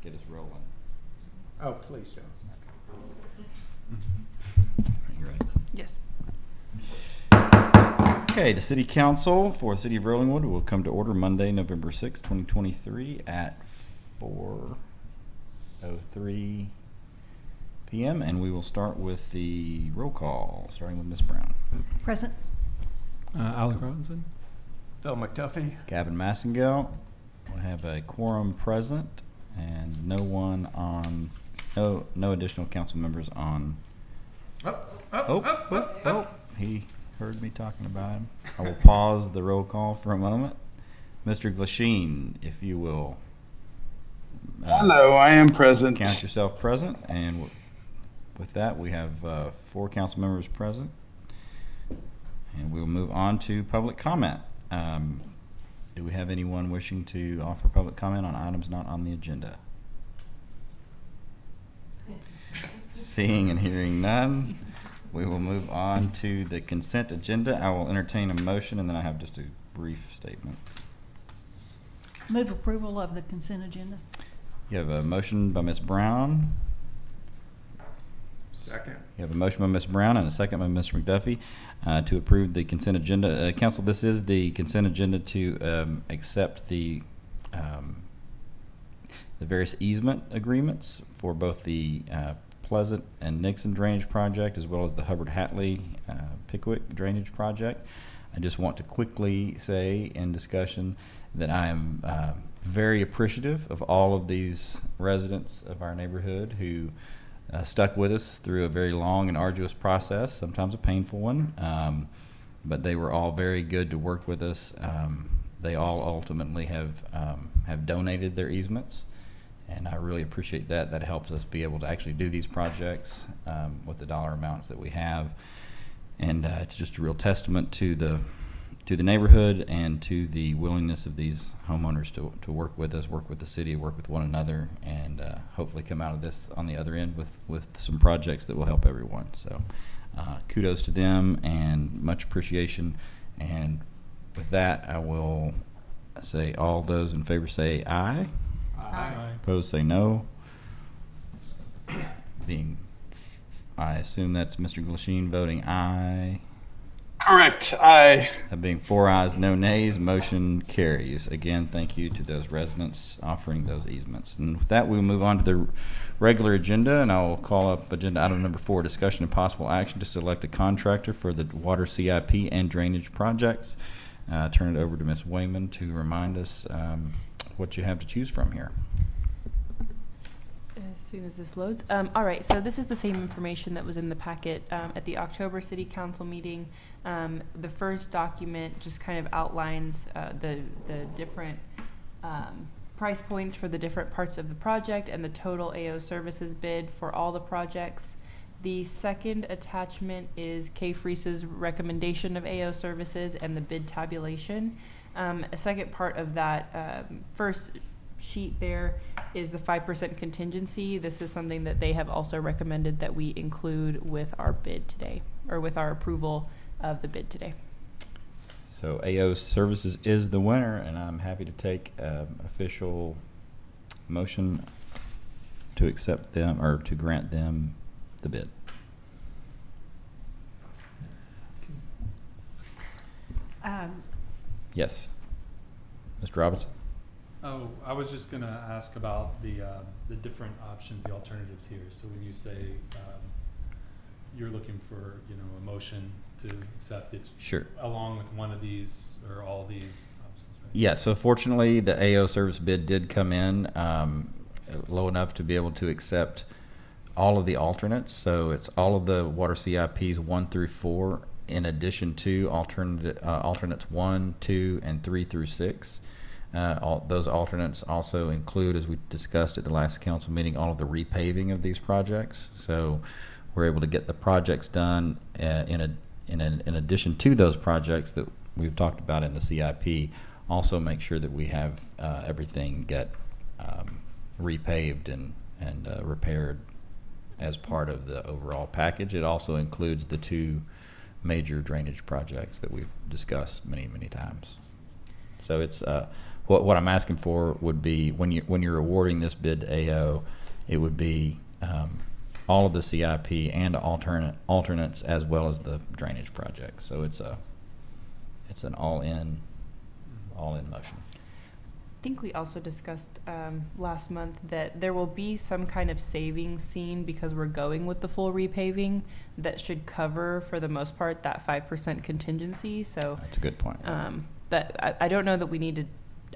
get us rolling. Oh, please don't. You ready? Yes. Okay, the City Council for the City of Rollingwood will come to order Monday, November 6, 2023 at 4:03 p.m. and we will start with the roll call, starting with Ms. Brown. Present. Alec Robinson. Phil McDuffie. Gavin Massengale. We'll have a quorum present and no additional council members on. He heard me talking about him. I will pause the roll call for a moment. Mr. Glasheen, if you will. Hello, I am present. Count yourself present, and with that, we have 4 council members present, and we'll move on to public comment. Do we have anyone wishing to offer public comment on items not on the agenda? Seeing and hearing none, we will move on to the consent agenda. I will entertain a motion, and then I have just a brief statement. Move approval of the consent agenda. You have a motion by Ms. Brown. Second. You have a motion by Ms. Brown and a second by Mr. McDuffie to approve the consent agenda. Council, this is the consent agenda to accept the various easement agreements for both the Pleasant and Nixon drainage project as well as the Hubbard-Hatley Pickwick drainage project. I just want to quickly say in discussion that I am very appreciative of all of these residents of our neighborhood who stuck with us through a very long and arduous process, sometimes a painful one, but they were all very good to work with us. They all ultimately have donated their easements, and I really appreciate that. That helps us be able to actually do these projects with the dollar amounts that we have, and it's just a real testament to the neighborhood and to the willingness of these homeowners to work with us, work with the city, work with one another, and hopefully come out of this on the other end with some projects that will help everyone. So kudos to them and much appreciation. And with that, I will say all those in favor say aye. Aye. Opposed say no. I assume that's Mr. Glasheen voting aye. Correct. Aye. That being 4 ayes, no nays, motion carries. Again, thank you to those residents offering those easements. And with that, we'll move on to the regular agenda, and I will call up agenda item number 4, discussion and possible action to select a contractor for the water CIP and drainage projects. Turn it over to Ms. Wayman to remind us what you have to choose from here. As soon as this loads. All right, so this is the same information that was in the packet at the October City Council meeting. The first document just kind of outlines the different price points for the different parts of the project and the total AO services bid for all the projects. The second attachment is K-Freese's recommendation of AO services and the bid tabulation. A second part of that first sheet there is the 5% contingency. This is something that they have also recommended that we include with our bid today, or with our approval of the bid today. So AO Services is the winner, and I'm happy to take an official motion to accept them or to grant them the bid. Yes. Mr. Robinson? Oh, I was just going to ask about the different options, the alternatives here. So when you say you're looking for, a motion to accept it, Sure. along with one of these or all these options, right? Yeah, so fortunately, the AO service bid did come in low enough to be able to accept all of the alternates. So it's all of the water CIPs 1 through 4, in addition to alternates 1, 2, and 3 through 6. Those alternates also include, as we discussed at the last council meeting, all of the repaving of these projects. So we're able to get the projects done in addition to those projects that we've talked about in the CIP. Also make sure that we have everything get repaved and repaired as part of the overall package. It also includes the 2 major drainage projects that we've discussed many, many times. So it's what I'm asking for would be when you're awarding this bid to AO, it would be all of the CIP and alternates as well as the drainage project. So it's an all-in motion. I think we also discussed last month that there will be some kind of savings seen because we're going with the full repaving that should cover, for the most part, that 5% contingency. So That's a good point. that I don't know that we need to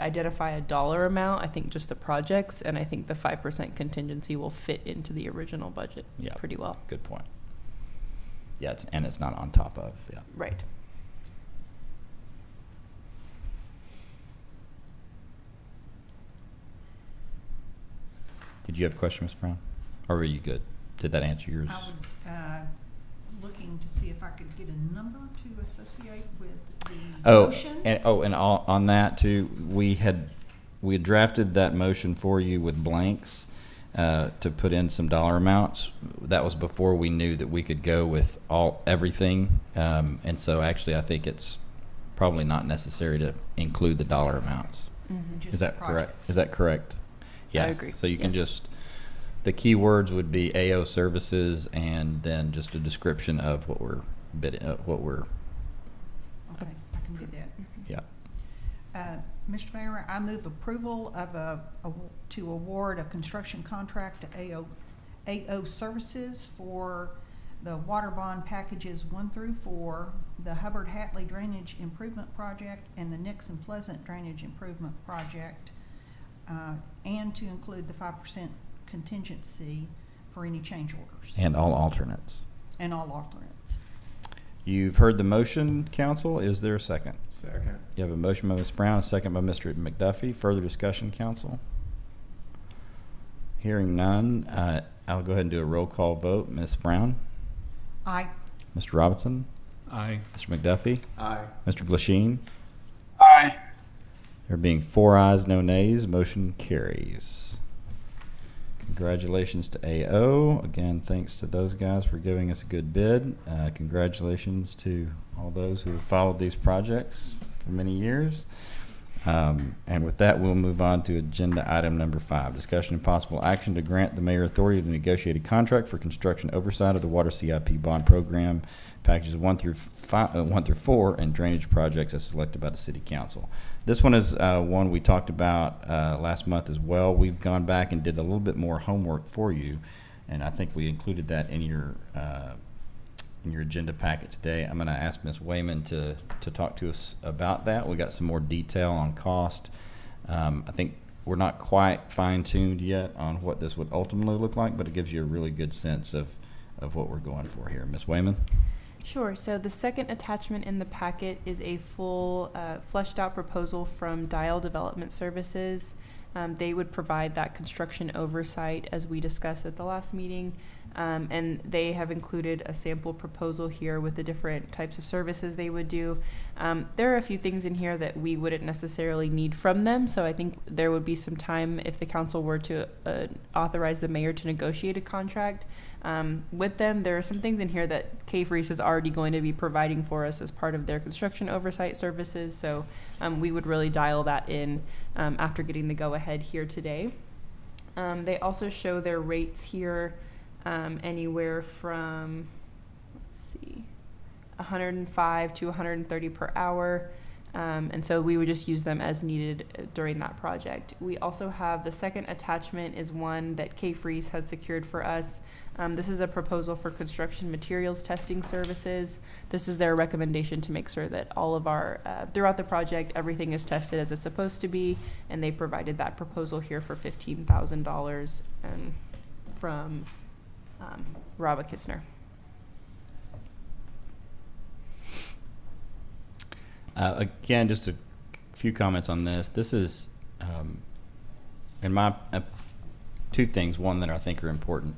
identify a dollar amount. I think just the projects, and I think the 5% contingency will fit into the original budget Yeah. pretty well. Good point. Yeah, it's not on top of, yeah. Right. Did you have a question, Ms. Brown? Or were you good? Did that answer yours? I was looking to see if I could get a number to associate with the motion. And on that too, we had drafted that motion for you with blanks to put in some dollar amounts. That was before we knew that we could go with everything. And so actually, I think it's probably not necessary to include the dollar amounts. Just Is that correct? projects. Is that correct? Yes. agree. So you can Yes. the key words would be AO services and then just a description of what we're bidding, Okay, I can do that. yeah. Mr. Mayor, I move approval of to award a construction contract to AO Services for the water bond packages 1 through 4, the Hubbard Hatley Drainage Improvement Project, and the Nixon Pleasant Drainage Improvement Project, and to include the 5% contingency for any change orders And all alternates. and all alternates. You've heard the motion, council. Is there a second? Second. You have a motion by Ms. Brown, a second by Mr. McDuffie. Further discussion, council? Hearing none, I'll go ahead and do a roll call vote. Ms. Brown? Aye. Mr. Robinson? Aye. Mr. McDuffie? Aye. Mr. Glasheen? Aye. There being 4 ayes, no nays, motion carries. Congratulations to AO. Again, thanks to those guys for giving us a good bid. Congratulations to all those who have followed these projects for many years. And with that, we'll move on to agenda item number 5, discussion and possible action to grant the mayor authority to negotiate a contract for construction oversight of the water CIP bond program, packages 1 through 4, and drainage projects as selected by the city council. This one is one we talked about last month as well. We've gone back and did a little bit more homework for you, and I think we included that in your agenda packet today. I'm going to ask Ms. Wayman to talk to us about that. We got some more detail on cost. I think we're not quite fine-tuned yet on what this would ultimately look like, but it gives you a really good sense of what we're going for here. Ms. Wayman? Sure. So the second attachment in the packet is a full fleshed out proposal from Dial Development Services. They would provide that construction oversight as we discussed at the last meeting. And they have included a sample proposal here with the different types of services they would do. There are a few things in here that we wouldn't necessarily need from them, so I think there would be some time if the council were to authorize the mayor to negotiate a contract with them. There are some things in here that K-Freeze is already going to be providing for us as part of their construction oversight services, so we would really dial that in after getting the go-ahead here today. They also show their rates here. Anywhere from, let's see, 105 to 130 per hour. And so we would just use them as needed during that project. We also have the second attachment is one that K-Freeze has secured for us. This is a proposal for construction materials testing services. This is their recommendation to make sure that all of our, throughout the project, everything is tested as it's supposed to be. And they provided that proposal here for $15,000 from Rob Kistner. Again, just a few comments on this. This is, in my 2 things. One that I think are important.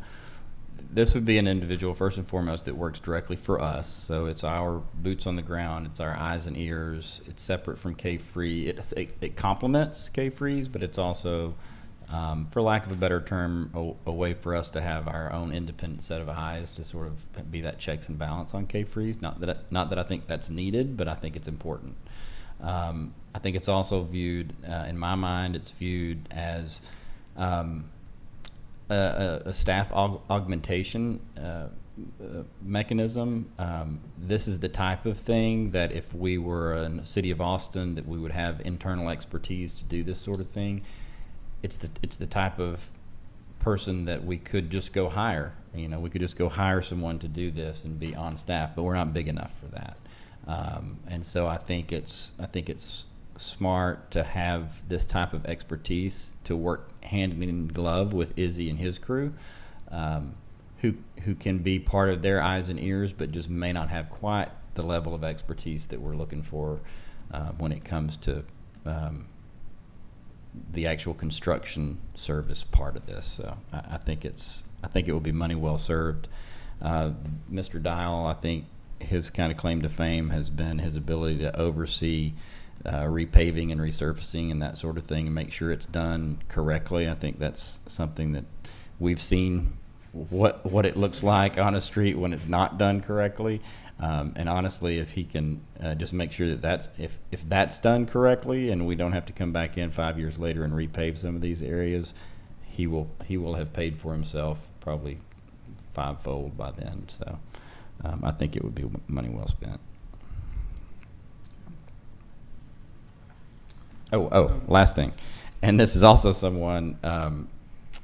This would be an individual, first and foremost, that works directly for us. So it's our boots on the ground. It's our eyes and ears. It's separate from K-Free. It complements K-Freeze, but it's also, for lack of a better term, a way for us to have our own independent set of eyes to sort of be that checks and balance on K-Freeze. Not that I think that's needed, but I think it's important. I think it's also viewed, in my mind, it's viewed as a staff augmentation mechanism. This is the type of thing that if we were in the city of Austin, that we would have internal expertise to do this sort of thing. It's the type of person that we could just go hire. You know, we could just go hire someone to do this and be on staff, but we're not big enough for that. And so I think it's smart to have this type of expertise to work hand in glove with Izzy and his crew, who can be part of their eyes and ears, but just may not have quite the level of expertise that we're looking for when it comes to the actual construction service part of this. So I think it will be money well served. Mr. Dial, I think his kind of claim to fame has been his ability to oversee repaving and resurfacing and that sort of thing and make sure it's done correctly. I think that's something that we've seen what it looks like on a street when it's not done correctly. And honestly, if he can just make sure that if that's done correctly and we don't have to come back in 5 years later and repave some of these areas, he will have paid for himself probably fivefold by then. So I think it would be money well spent. Last thing, and this is also someone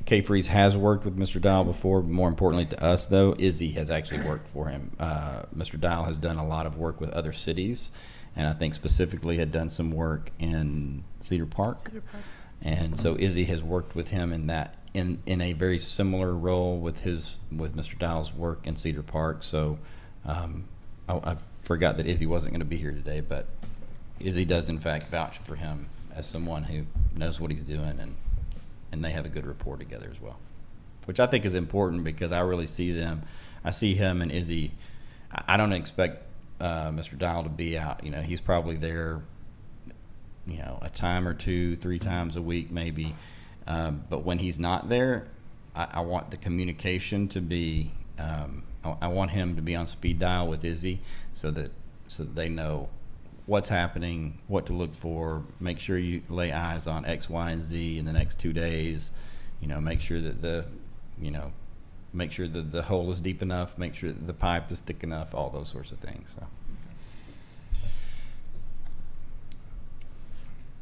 K-Freeze has worked with Mr. Dial before. More importantly to us, though, Izzy has actually worked for him. Mr. Dial has done a lot of work with other cities, and I think specifically had done some work in Cedar Park. And so Izzy has worked with him in that in a very similar role with Mr. Dial's work in Cedar Park. So I forgot that Izzy wasn't going to be here today, but Izzy does in fact vouch for him as someone who knows what he's doing, and they have a good rapport together as well, which I think is important because I really see them. I see him and Izzy. I don't expect Mr. Dial to be out. You know, he's probably there, you know, a time or two, 3 times a week maybe. But when he's not there, I want the communication to be. I want him to be on speed dial with Izzy so that they know what's happening, what to look for. Make sure you lay eyes on X, Y, and Z in the next 2 days. You know, make sure that the hole is deep enough. Make sure that the pipe is thick enough. All those sorts of things. So.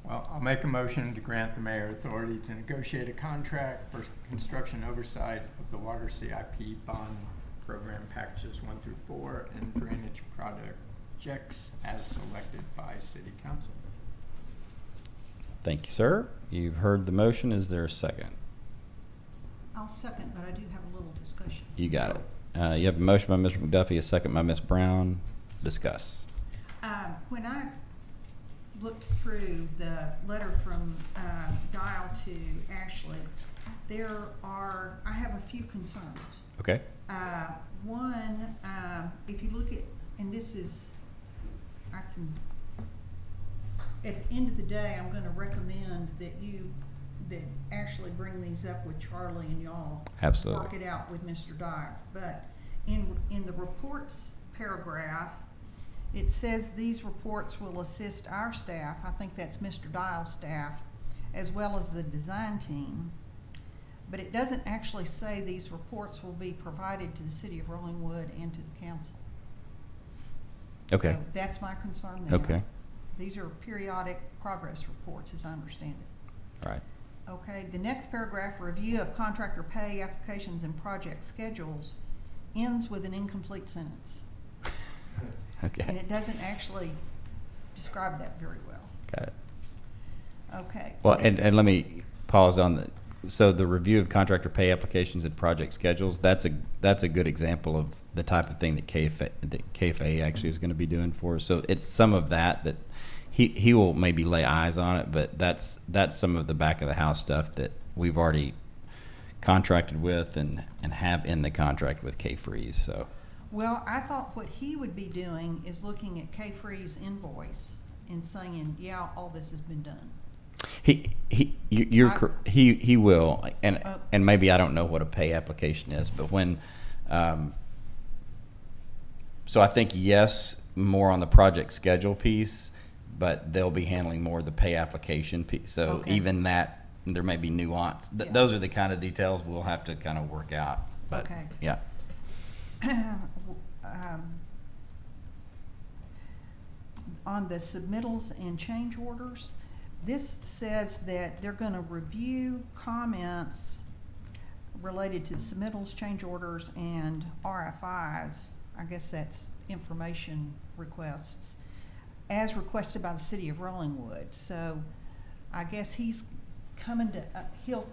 Well, I'll make a motion to grant the mayor authority to negotiate a contract for construction oversight of the water CIP bond program packages 1 through 4 and drainage projects as selected by City Council. Thank you, sir. You've heard the motion. Is there a second? I'll second, but I do have a little discussion. You got it. You have a motion by Mr. McDuffie, a second by Ms. Brown. Discuss. When I looked through the letter from Dial to Ashley, I have a few concerns. Okay. One, if you look at, and this is, at the end of the day, I'm gonna recommend that Ashley bring these up with Charlie and y'all. Absolutely. Work it out with Mr. Dyer. But in the reports paragraph, it says these reports will assist our staff, I think that's Mr. Dial's staff, as well as the design team. But it doesn't actually say these reports will be provided to the city of Rolling Wood and to the council. Okay. So that's my concern there. Okay. These are periodic progress reports, as I understand it. All right. Okay, the next paragraph, review of contractor pay, applications, and project schedules, ends with an incomplete sentence. Okay. And it doesn't actually describe that very well. Got it. Okay. Well, and let me pause on so the review of contractor pay applications and project schedules, that's a good example of the type of thing that KFA actually is going to be doing for us. So it's some of that he will maybe lay eyes on it, but that's some of the back of the house stuff that we've already contracted with and have in the contract with K-Freeze. So. Well, I thought what he would be doing is looking at K-Freeze invoice and saying, yeah, all this has been done. He will, and maybe I don't know what a pay application is, but when, so I think yes, more on the project schedule piece, but they'll be handling more of the pay application piece. So Okay. even that, there may be nuance. Yeah. Those are the kind of details we'll have to kind of work out. But, Okay. yeah. On the submittals and change orders, this says that they're gonna review comments related to submittals, change orders, and RFIs. I guess that's information requests, as requested by the city of Rollingwood. So I guess he's coming to, he'll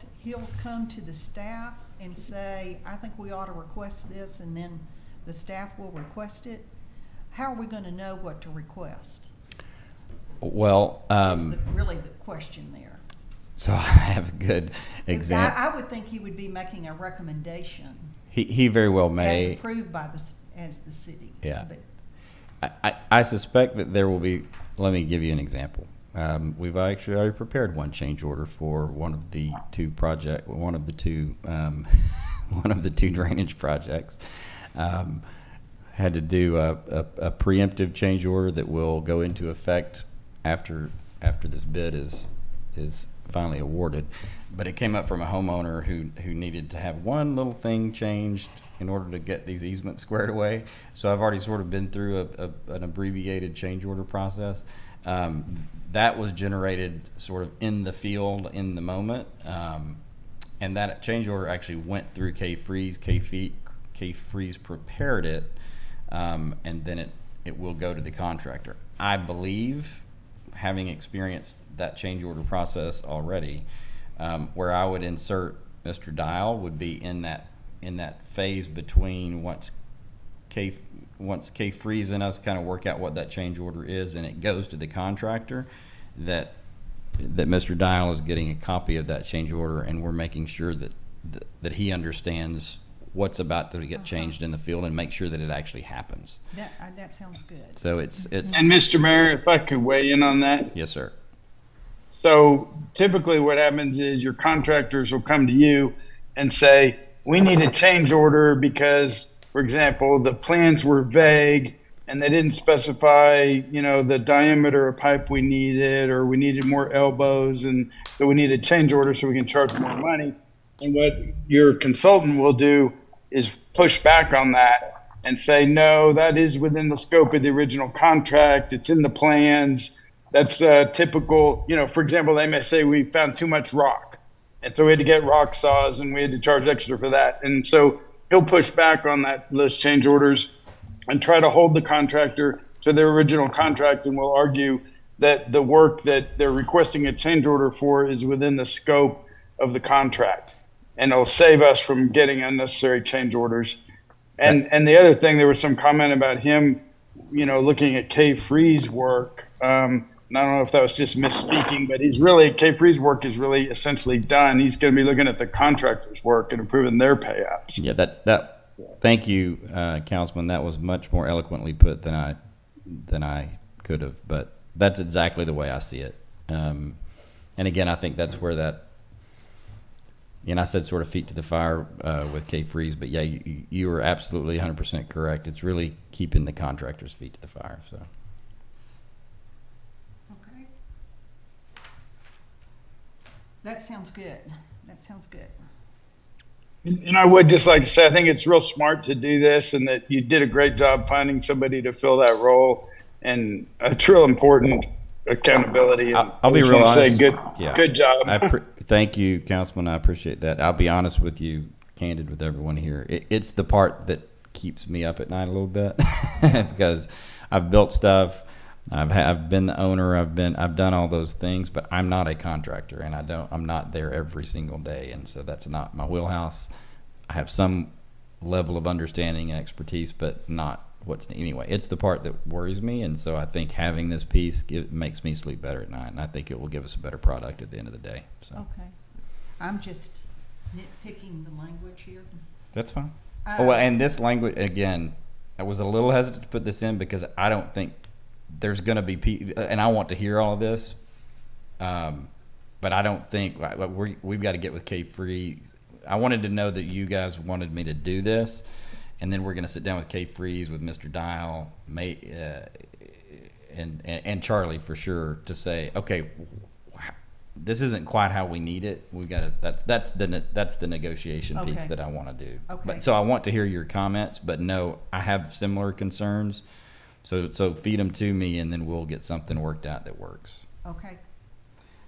come to the staff and say, I think we ought to request this, and then the staff will request it. How are we gonna know what to request? Well, Is really the question there. so I have a good example. I would think he would be making a recommendation He very well as may. approved by as the city. Yeah. But I suspect that there will be, let me give you an example. We've actually already prepared one change order for one of the two drainage projects. Had to do a preemptive change order that will go into effect after this bid is finally awarded. But it came up from a homeowner who needed to have one little thing changed in order to get these easements squared away. So I've already sort of been through an abbreviated change order process. That was generated sort of in the field in the moment. And that change order actually went through K-Freeze. K-Freeze prepared it, and then it will go to the contractor. I believe, having experienced that change order process already, where I would insert Mr. Dial would be in that phase between once K-Freeze and us kind of work out what that change order is, and it goes to the contractor, that Mr. Dial is getting a copy of that change order, and we're making sure that he understands what's about to get changed in the field and make sure that it actually happens. that sounds good. So it's And Mr. Mayor, if I could weigh in on that. yes, sir. So typically what happens is your contractors will come to you and say, we need a change order because, for example, the plans were vague and they didn't specify, the diameter of pipe we needed, or we needed more elbows, and so we need a change order so we can charge more money. And what your consultant will do is push back on that and say, no, that is within the scope of the original contract. It's in the plans. That's typical. For example, they may say we found too much rock, and so we had to get rock saws and we had to charge extra for that. And so he'll push back on those change orders and try to hold the contractor to their original contract, and will argue that the work that they're requesting a change order for is within the scope of the contract. And it'll save us from getting unnecessary change orders. And the other thing, there was some comment about him, looking at K-Freeze work. And I don't know if that was just misspeaking, but K-Freeze work is really essentially done. He's going to be looking at the contractor's work and approving their pay apps. Yeah, thank you, Councilman. That was much more eloquently put than I could have, but that's exactly the way I see it. And again, I think that's where that, and I said sort of feet to the fire with K-Freeze, but yeah, you are absolutely 100% correct. It's really keeping the contractor's feet to the fire. So Okay. That sounds good. And I would just like to say, I think it's real smart to do this, and that you did a great job finding somebody to fill that role, and it's real important accountability. And I'll be I just real wanna say honest. good job. Thank you, Councilman. I appreciate that. I'll be honest with you, candid with everyone here. It's the part that keeps me up at night a little bit because I've built stuff. I've been the owner. I've done all those things, but I'm not a contractor, and I'm not there every single day, and so that's not my wheelhouse. I have some level of understanding and expertise, but not anyway. It's the part that worries me, and so I think having this piece makes me sleep better at night, and I think it will give us a better product at the end of the day. So Okay. I'm just nitpicking the language here. that's fine. Well, and this language again, I was a little hesitant to put this in because I don't think there's going to be people, and I want to hear all of this, but I don't think we've got to get with K-Freeze. I wanted to know that you guys wanted me to do this, and then we're going to sit down with K-Freeze, with Mr. Dial, and Charlie for sure to say, okay, this isn't quite how we need it. We got to, that's the negotiation piece Okay. that I want to do. Okay. But so I want to hear your comments, but no, I have similar concerns. So feed them to me and then we'll get something worked out that works. Okay.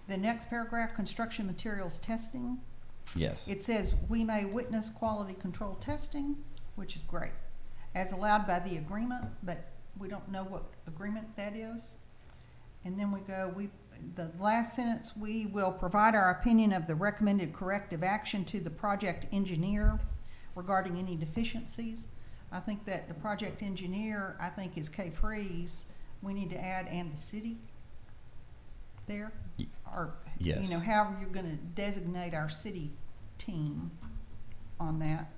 The next paragraph, construction materials testing. Yes. It says, we may witness quality control testing, which is great, as allowed by the agreement, but we don't know what agreement that is. And then we go, the last sentence, we will provide our opinion of the recommended corrective action to the project engineer regarding any deficiencies. I think that the project engineer, I think, is Kay Freeze. We need to add and the city there. Y- Or, yes. you know, however you're gonna designate our city team on that.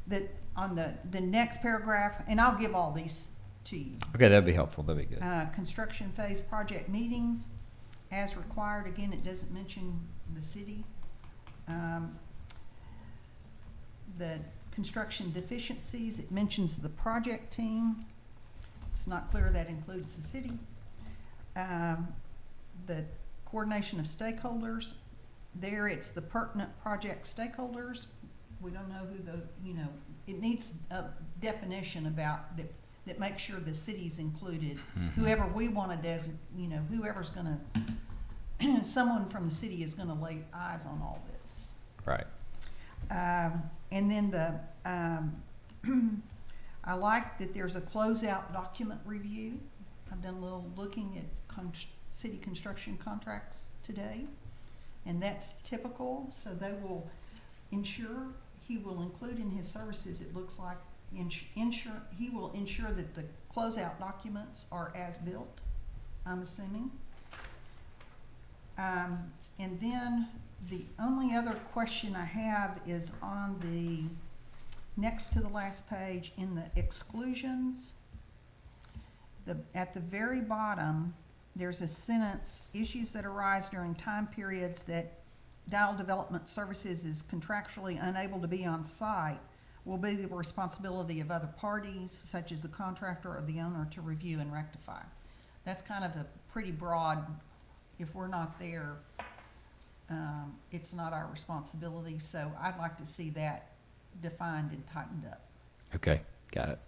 That, on the next paragraph, and I'll give all these to you. Okay, that'd be helpful. That'd be good. Construction phase project meetings, as required, again, it doesn't mention the city. The construction deficiencies, it mentions the project team. It's not clear that includes the city. The coordination of stakeholders, there it's the pertinent project stakeholders. We don't know who it needs a definition about that makes sure the city's included. Mhm. Whoever we want to whoever's gonna, someone from the city is gonna lay eyes on all this. Right. And then I like that there's a closeout document review. I've done a little looking at city construction contracts today, and that's typical, so they will ensure, he will include in his services, it looks like, he will ensure that the closeout documents are as built, I'm assuming. And then the only other question I have is on the, next to the last page, in the exclusions. At the very bottom, there's a sentence, issues that arise during time periods that Dial Development Services is contractually unable to be on site will be the responsibility of other parties, such as the contractor or the owner, to review and rectify. That's kind of a pretty broad, if we're not there, it's not our responsibility, so I'd like to see that defined and tightened up. Okay, got it.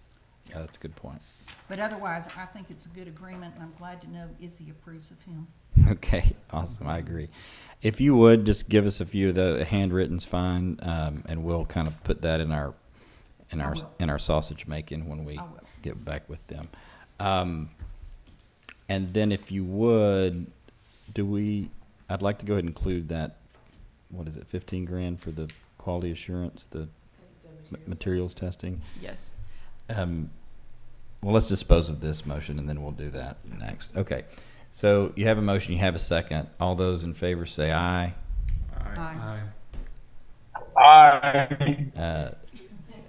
Yeah, that's a good point. But otherwise, I think it's a good agreement, and I'm glad to know Izzy approves of him. Okay, awesome. I agree. If you would just give us a few of the handwritten's fine, and we'll kind of put that in our I will. in our sausage making when we I will. get back with them. And then if you would, I'd like to go ahead and include that. What is it? 15 grand for the quality assurance, the materials testing. Yes. Well, let's dispose of this motion and then we'll do that next. Okay. So you have a motion, you have a second. All those in favor say aye. Aye. Aye.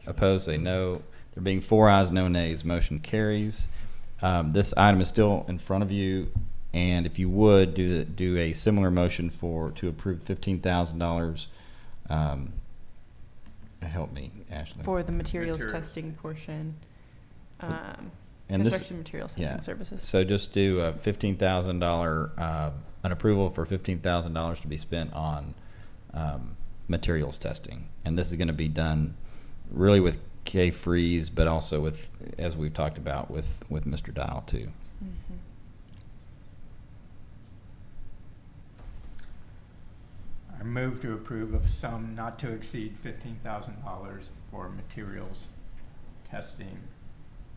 Opposed say no. There being 4 ayes, no nays, motion carries. This item is still in front of you, and if you would do a similar motion to approve $15,000. Help me, Ashley. For the materials Materials. testing portion, And this- construction materials testing yeah. services. So just do a $15,000, an approval for $15,000 to be spent on materials testing. And this is going to be done really with K Freeze, but also with, as we've talked about, with Mr. Dial too. Mhm. I move to approve of sum not to exceed $15,000 for materials testing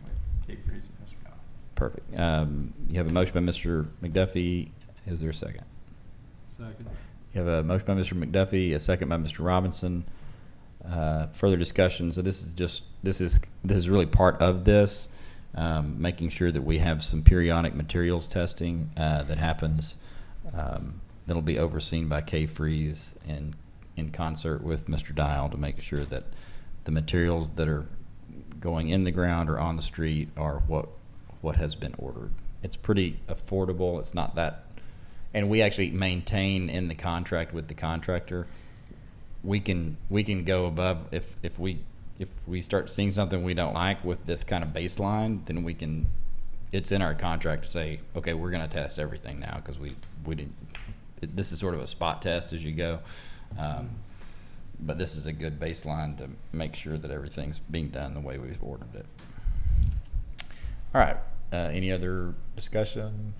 with Cape Freeze and Mr. Dow. Perfect. You have a motion by Mr. McDuffie. Is there a second? Second. You have a motion by Mr. McDuffie, a second by Mr. Robinson. Further discussion. So this is really part of this, making sure that we have some periodic materials testing that happens. That'll be overseen by K Freeze and in concert with Mr. Dial to make sure that the materials that are going in the ground or on the street are what has been ordered. It's pretty affordable. It's not that, and we actually maintain in the contract with the contractor. We can go above if we start seeing something we don't like with this kind of baseline, then we can it's in our contract to say, okay, we're going to test everything now because we didn't. This is sort of a spot test as you go, but this is a good baseline to make sure that everything's being done the way we've ordered it. All right. Any other discussion?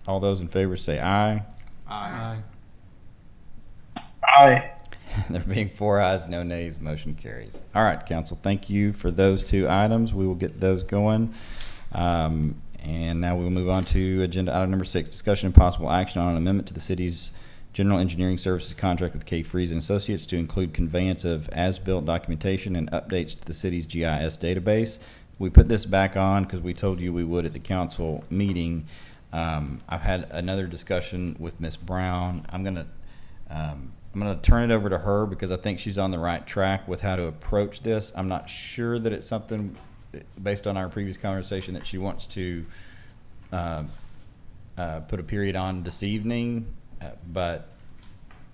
All those in favor say aye. Aye. Aye. There being 4 ayes, no nays, motion carries. All right, council, thank you for those 2 items. We will get those going. And now we'll move on to agenda item number 6, discussion and possible action on an amendment to the city's general engineering services contract with K. Freeze and Associates to include conveyance of as-built documentation and updates to the city's GIS database. We put this back on because we told you we would at the council meeting. I've had another discussion with Ms. Brown. I'm gonna turn it over to her because I think she's on the right track with how to approach this. I'm not sure that it's something, based on our previous conversation, that she wants to put a period on this evening. But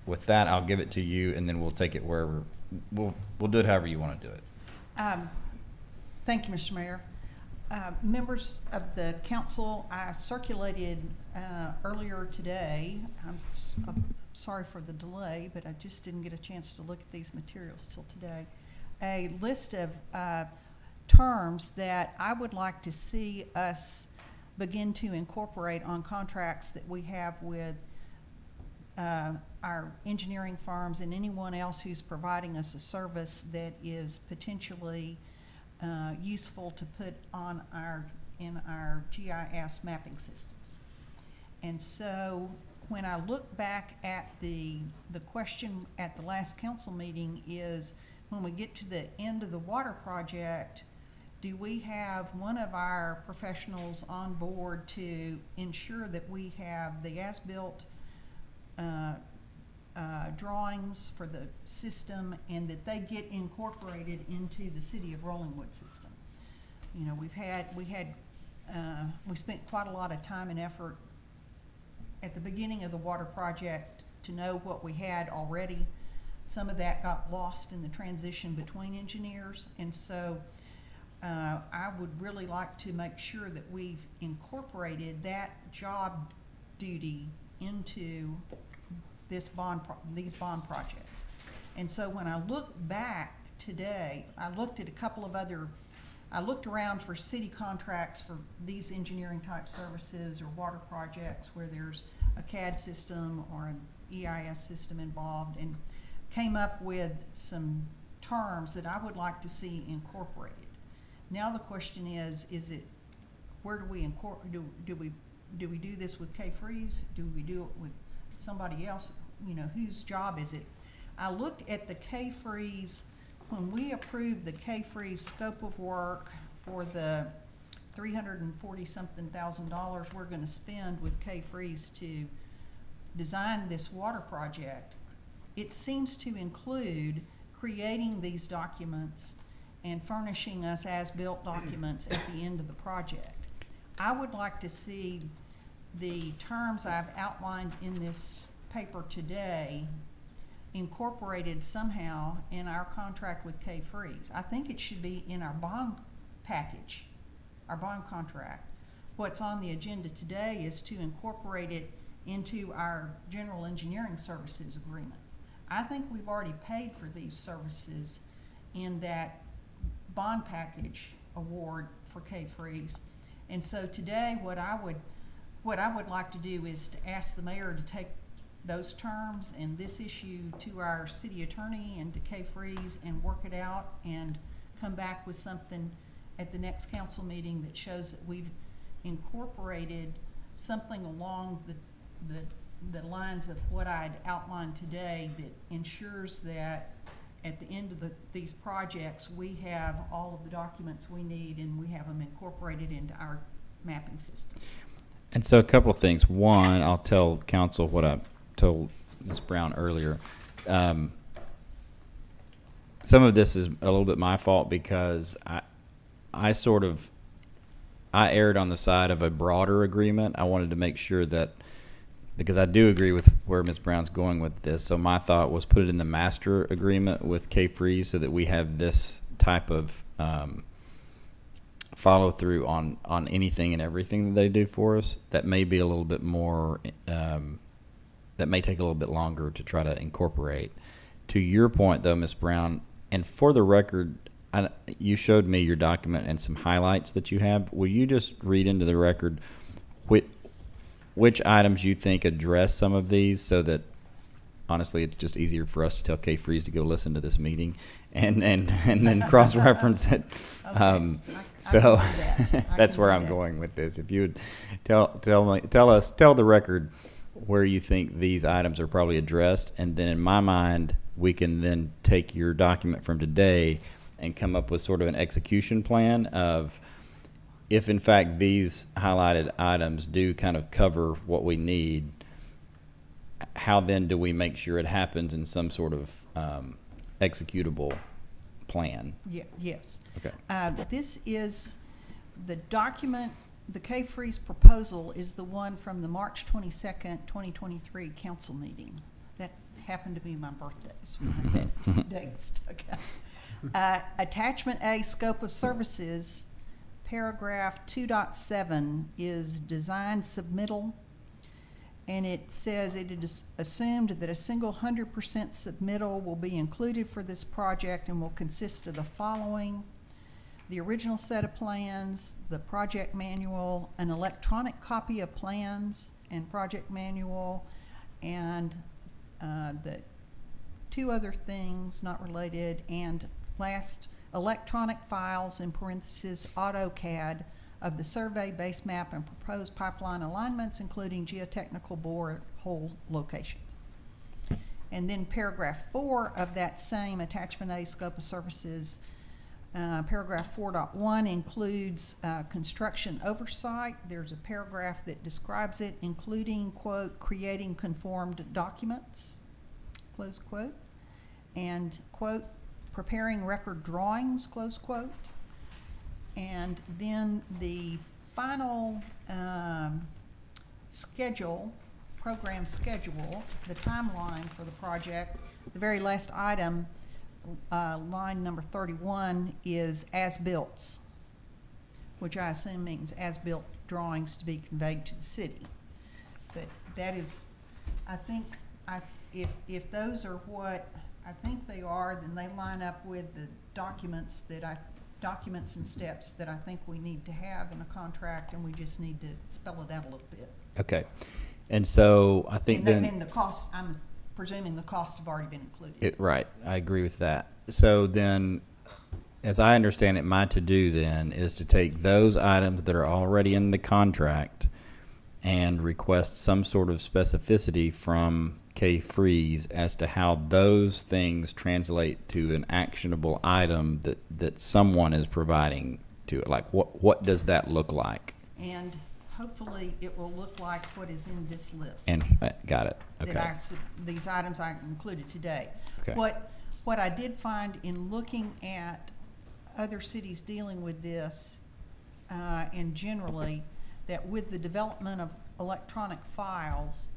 with that, I'll give it to you, and then we'll take it wherever. We'll do it however you want to do it. Thank you, Mr. Mayor. Members of the council, I circulated earlier today. I'm sorry for the delay, but I just didn't get a chance to look at these materials till today. A list of terms that I would like to see us begin to incorporate on contracts that we have with our engineering firms and anyone else who's providing us a service that is potentially useful to put on in our GIS mapping systems. And so when I look back at the question at the last council meeting is, when we get to the end of the water project, do we have one of our professionals on board to ensure that we have the as-built drawings for the system and that they get incorporated into the City of Rollingwood system? You know, we spent quite a lot of time and effort at the beginning of the water project to know what we had already. Some of that got lost in the transition between engineers, and so I would really like to make sure that we've incorporated that job duty into these bond projects. And so when I look back today, I looked at a couple of I looked around for city contracts for these engineering type services or water projects where there's a CAD system or an EIS system involved, and came up with some terms that I would like to see incorporated. Now the question is it, where do we do we do this with K. Freeze? Do we do it with somebody else? You know, whose job is it? I looked at the K. Freeze, when we approved the K. Freeze scope of work for the $340-something thousand we're gonna spend with K. Freeze to design this water project. It seems to include creating these documents and furnishing us as-built documents at the end of the project. I would like to see the terms I've outlined in this paper today incorporated somehow in our contract with K. Freeze. I think it should be in our bond package, our bond contract. What's on the agenda today is to incorporate it into our general engineering services agreement. I think we've already paid for these services in that bond package award for K. Freeze. And so today what I would like to do is to ask the mayor to take those terms and this issue to our city attorney and to K. Freeze and work it out and come back with something at the next council meeting that shows that we've incorporated something along the lines of what I'd outlined today that ensures that at the end of these projects we have all of the documents we need and we have them incorporated into our mapping systems. And so a couple of things. One, I'll tell council what I told Ms. Brown earlier. Some of this is a little bit my fault because I erred on the side of a broader agreement. I wanted to make sure that, because I do agree with where Ms. Brown's going with this, so my thought was put it in the master agreement with K. Freeze so that we have this type of follow through on anything and everything that they do for us, that may be a little bit more, that may take a little bit longer to try to incorporate. To your point, though, Ms. Brown, and for the record, you showed me your document and some highlights that you have. Will you just read into the record which items you think address some of these, so that honestly it's just easier for us to tell Kay Freeze to go listen to this meeting and then cross-reference it. Okay. I can So do that. I that's can where do I'm that. going with this. If you would tell the record where you think these items are probably addressed, and then in my mind, we can then take your document from today and come up with sort of an execution plan of, if in fact these highlighted items do kind of cover what we need, how then do we make sure it happens in some sort of executable plan? Yes. Okay. This is the document, the K-Freeze proposal is the one from the March 22nd, 2023 council meeting. That happened to be my birthday, so that date stuck out. Attachment A, scope of services, paragraph 2.7 is design submittal. And it says it is assumed that a single 100% submittal will be included for this project and will consist of the following: the original set of plans, the project manual, an electronic copy of plans and project manual, and the two other things not related, and last, electronic files, in parentheses, AutoCAD, of the survey, base map, and proposed pipeline alignments, including geotechnical borehole locations. And then paragraph 4 of that same attachment A, scope of services, paragraph 4.1 includes construction oversight. There's a paragraph that describes it, including, quote, creating conformed documents, close quote, and, quote, preparing record drawings, close quote. And then the final schedule, program schedule, the timeline for the project, the very last item, line number 31, is as-built, which I assume means as-built drawings to be conveyed to the city. But that is, I think, if those are what I think they are, then they line up with the documents and steps that I think we need to have in a contract, and we just need to spell it out a little bit. Okay. And so I think And then. the cost, I'm presuming the costs have already been included. Right, I agree with that. So then, as I understand it, my to-do then is to take those items that are already in the contract and request some sort of specificity from K Freeze as to how those things translate to an actionable item that someone is providing to it. Like, what does that look like? And hopefully it will look like what is in this list. And, got it, okay. These items I included today. Okay. What I did find in looking at other cities dealing with this, and generally, that with the development of electronic files,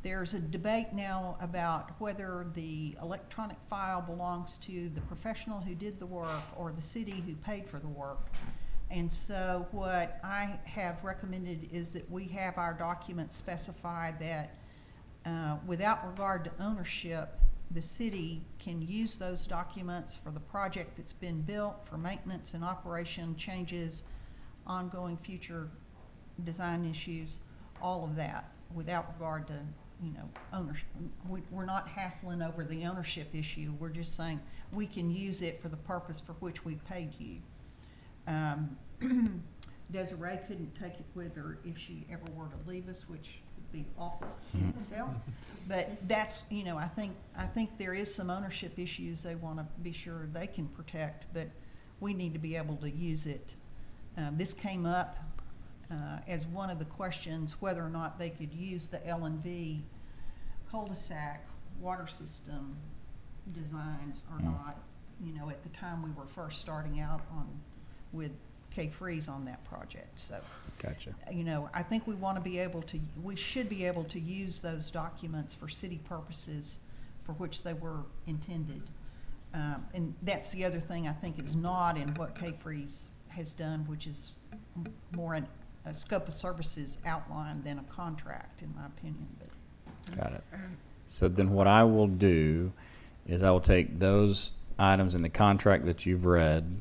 there's a debate now about whether the electronic file belongs to the professional who did the work or the city who paid for the work. And so what I have recommended is that we have our documents specify that without regard to ownership, the city can use those documents for the project that's been built, for maintenance and operation changes, ongoing future design issues, all of that, without regard to, ownership. We're not hassling over the ownership issue. We're just saying we can use it for the purpose for which we paid you. Desiree couldn't take it with her if she ever were to leave us, which would be awful in itself. But that's, I think there is some ownership issues they want to be sure they can protect, but we need to be able to use it. This came up as one of the questions, whether or not they could use the L&V cul-de-sac water system designs or not, at the time we were first starting out with K Freeze on that project. So, Gotcha. I think we should be able to use those documents for city purposes for which they were intended. And that's the other thing I think is not in what K Freeze has done, which is more a scope of services outline than a contract, in my opinion, but. Got it. So then what I will do is I will take those items in the contract that you've read,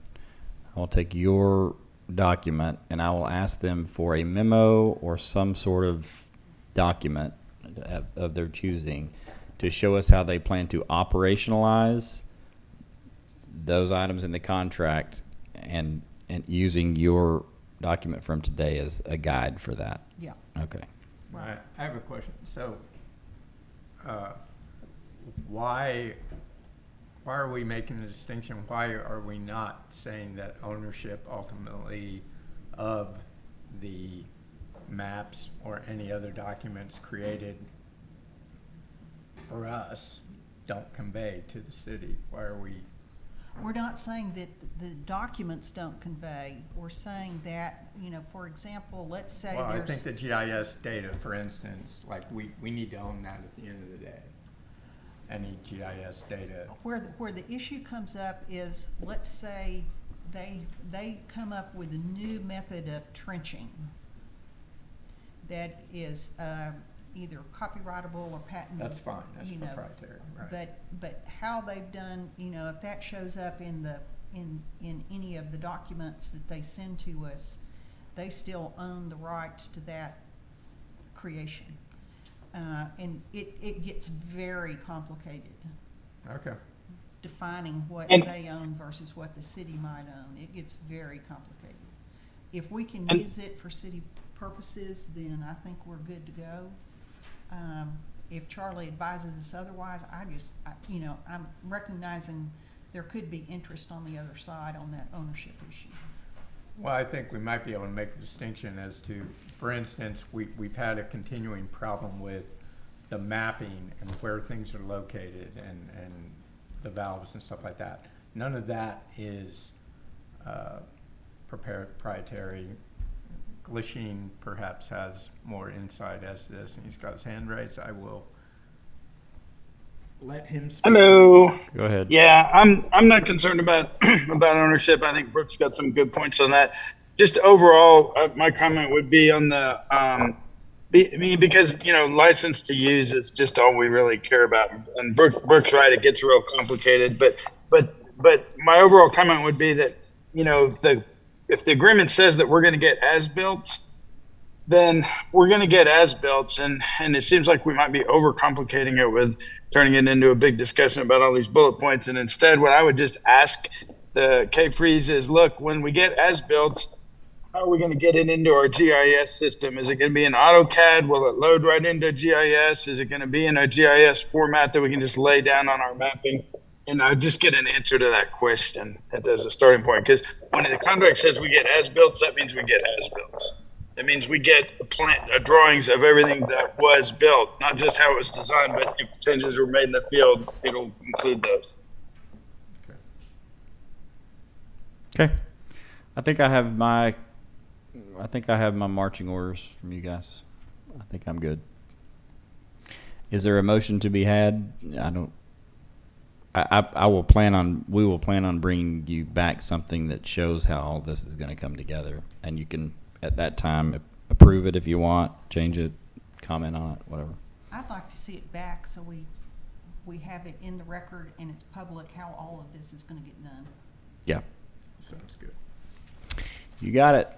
I will take your document, and I will ask them for a memo or some sort of document of their choosing to show us how they plan to operationalize those items in the contract, and using your document from today as a guide for that. Yeah. Okay. Right. I have a question. So, why are we making a distinction? Why are we not saying that ownership ultimately of the maps or any other documents created for us don't convey to the city? Why are we? We're not saying that the documents don't convey. We're saying that, for example, let's say Well, I think there's, the GIS data, for instance, like we need to own that at the end of the day. Any GIS data. where the issue comes up is, let's say they come up with a new method of trenching that is either copyrightable or patented. That's fine. That's you know, proprietary, right? But how they've done, if that shows up in any of the documents that they send to us, they still own the rights to that creation. And it gets very complicated, Okay. defining what And- they own versus what the city might own. It gets very complicated. If we can And- use it for city purposes, then I think we're good to go. If Charlie advises us otherwise, I'm recognizing there could be interest on the other side on that ownership issue. Well, I think we might be able to make a distinction as to, for instance, we've had a continuing problem with the mapping and where things are located and the valves and stuff like that. None of that is proprietary. Glisheen perhaps has more insight as to this, and he's got his hand raised. I will let him speak. Hello. Go ahead. Yeah, I'm not concerned about about ownership. I think Brooks got some good points on that. Just overall, my comment would be on the because license to use is just all we really care about. And Brooks right, it gets real complicated. But my overall comment would be that if the agreement says that we're going to get as built, then we're going to get as built, and it seems like we might be overcomplicating it with turning it into a big discussion about all these bullet points. And instead, what I would just ask the K-Freeze is, look, when we get as built, how are we going to get it into our GIS system? Is it going to be in AutoCAD? Will it load right into GIS? Is it going to be in a GIS format that we can just lay down on our mapping? And I just get an answer to that question as a starting point. Because when the contract says we get as built, that means we get as built. It means we get drawings of everything that was built, not just how it was designed, but if changes were made in the field, it'll include those. Okay. I think I have my marching orders from you guys. I think I'm good. Is there a motion to be had? We will plan on bringing you back something that shows how all this is going to come together, and you can at that time approve it if you want, change it, comment on it, whatever. I'd like to see it back so we have it in the record and it's public how all of this is gonna get done. Yeah. Sounds good. You got it.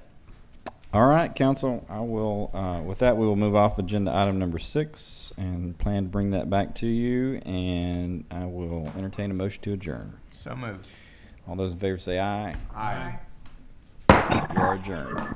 All right, council. I will. With that, we will move off agenda item number 6 and plan to bring that back to you. And I will entertain a motion to adjourn. So moved. All those in favor say aye. Aye. You are adjourned.